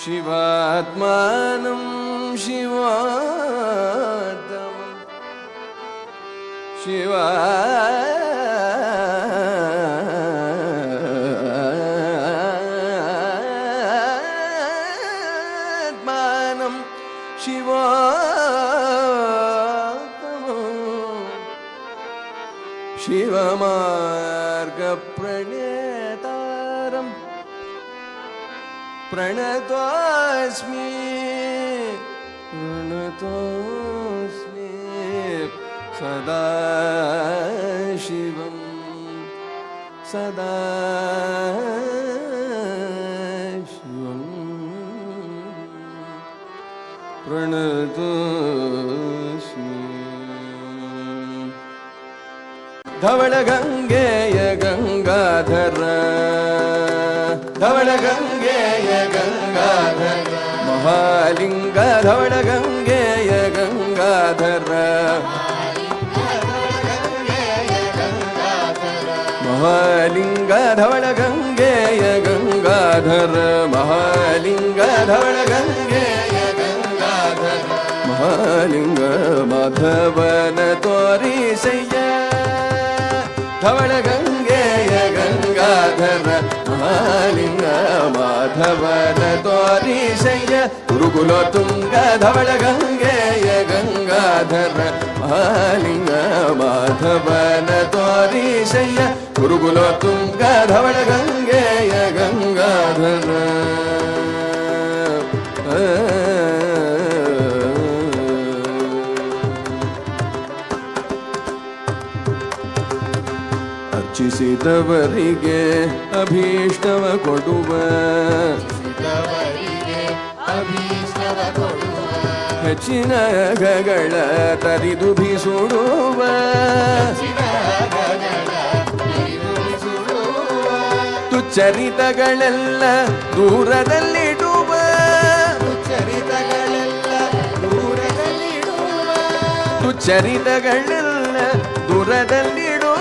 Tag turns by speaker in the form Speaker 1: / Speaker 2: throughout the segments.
Speaker 1: ಶಿವಾತ್ಮಾನಂ ಶಿವಾತ್ಮಂ ಶಿವಾತ್ಮಾನಂ ಶಿವಾತ್ಮಂ ಶಿವಮಾರ್ಗಪ್ರಣೇತಾರಂ ಪ್ರಣತೋಸ್ಮಿ ಸದಾ ಶಿವಂ ಸದಾ ಶಿವಂ ಪ್ರಣತೋಸ್ಮಿ. ಧವಳ ಗಂಗೆಯ ಗಂಗಾಧರ ಧವಳ ಗಂಗೆಯ ಗಂಗಾಧರ ಮಹಾಲಿಂಗ ಧವಳ ಗಂಗೆಯ ಗಂಗಾಧರ ಮಹಾಲಿಂಗ ಧವಳ ಗಂಗೆಯ ಗಂಗಾಧರ ಮಹಾಲಿಂಗ ಧವಳ ಗಂಗೆಯ ಗಂಗಾಧರ ಮಹಾಲಿಂಗ ಮಾಧವನ ತೋರಿಸಯ್ಯ ಧವಳ ಗಂಗೆಯ ಗಂಗಾಧರ ಮಹಾಲಿಂಗ ಮಾಧವನ ತೋರಿಸಯ್ಯ ಗುರುಕುಲ ತುಂಗ ಧವಳ ಗಂಗೆಯ ಗಂಗಾಧರ ಮಹಾಲಿಂಗ ಮಾಧವನ ತೋರಿಸಯ್ಯ ಗುರುಕುಲ ತುಂಗ ಧವಳ ಗಂಗೆಯ ಗಂಗಾಧರ. ಅರ್ಚಿಸಿದವರಿಗೆ ಅಭೀಷ್ಟವ ಕೊಡುವ ಹೆಚ್ಚಿನ ಗಗಳ ತರಿದು ಬಿಸುಡುವ ತುಚ್ಚರಿತಗಳೆಲ್ಲ ದೂರದಲ್ಲಿಡುವ ತುಚ್ಚರಿತಗಳೆಲ್ಲ ದೂರದಲ್ಲಿಡುವ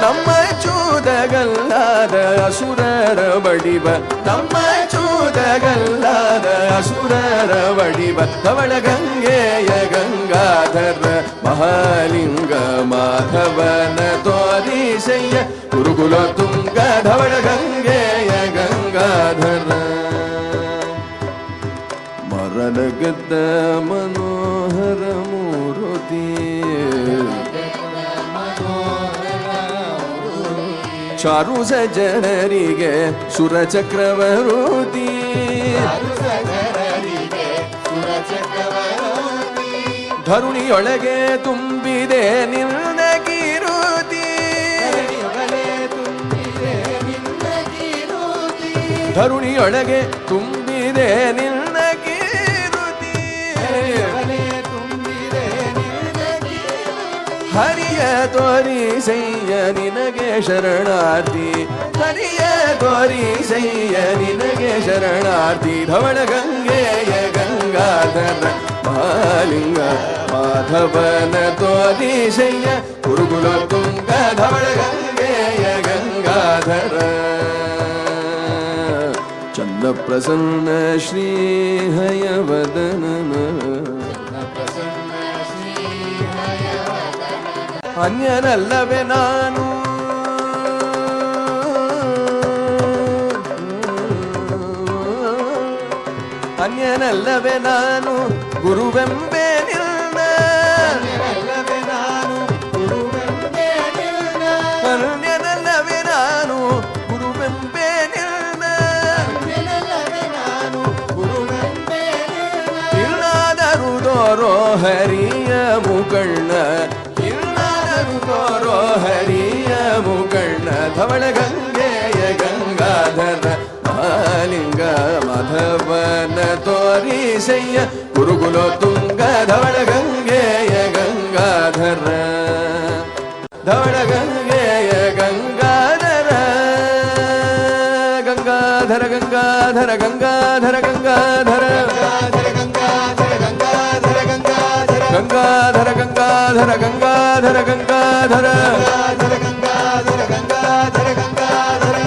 Speaker 1: ನಮ್ಮ ಚೂದಗಲ್ಲಾದ ಅಸುರರ ಬಡಿವ ನಮ್ಮ ಚೂದಗಲ್ಲಾದ ಅಸುರರ ಬಡಿವ ಧವಳ ಗಂಗೆಯ ಗಂಗಾಧರ ಮಹಾಲಿಂಗ ಮಾಧವನ ತೋರಿಸಯ್ಯ ಗುರುಕುಲ ತುಂಗ ಧವಳ ಗಂಗೆಯ ಗಂಗಾಧರ. ಮರಣ ಗೆದ್ದ ಮನೋಹರ ಮೂರುತಿ ಚಾರು ಸಜ್ಜನರಿಗೆ ಸುರಚಕ್ರವರುತಿ ಧರುಣಿಯೊಳಗೆ ತುಂಬಿದೆ ನಿನ್ನ ಕೀರುತಿ ಧರುಣಿಯೊಳಗೆ ತುಂಬಿದೆ ನಿನ್ನ ಕೀರುತಿ ಹರಿಯ ತೋರಿಸಯ್ಯ ನಿನಗೆ ಶರಣಾರ್ಥಿ ಹರಿಯ ತೋರಿಸಯ್ಯ ನಿನಗೆ ಶರಣಾರ್ಥಿ ಧವಳ ಗಂಗೆಯ ಗಂಗಾಧರ ಮಹಾಲಿಂಗ ಮಾಧವನ ತೋರಿಸಯ್ಯ ಗುರುಕುಲ ತುಂಗ ಧವಳ ಗಂಗೆಯ ಗಂಗಾಧರ. ಚಂದ ಪ್ರಸನ್ನ ಶ್ರೀ ಹಯವದನನ ಅನ್ಯನಲ್ಲವೇ ನಾನು ಅನ್ಯನಲ್ಲವೇ ನಾನು ಗುರುವೆಂಬೆ ನಿನ್ನ ಅನ್ಯನಲ್ಲವೇ ನಾನು ಗುರುವೆಂಬೆ ನಿನ್ನ ಇಲ್ಲಾದರೂ ತೋರೋ ಹರಿಯ ಮುಕಣ್ಣ ತೋರೋ ಹರಿಯ ಮುಕಣ್ಣ ಧವಳ ಗಂಗೆಯ ಗಂಗಾಧರ ಮಹಾಲಿಂಗ ಮಾಧವನ ತೋರಿಸಯ್ಯ ಗುರುಕುಲ ತುಂಗ ಧವಳ ಗಂಗೆಯ ಗಂಗಾಧರ ಧವಳ ಗಂಗೆಯ ಗಂಗಾಧರ ಗಂಗಾಧರ ಗಂಗಾಧರ ಗಂಗಾಧರ ಗಂಗಾಧರ ಗಂಗಾಧರ ಗಂಗಾಧರ ಗಂಗಾಧರ ಗಂಗಾಧರ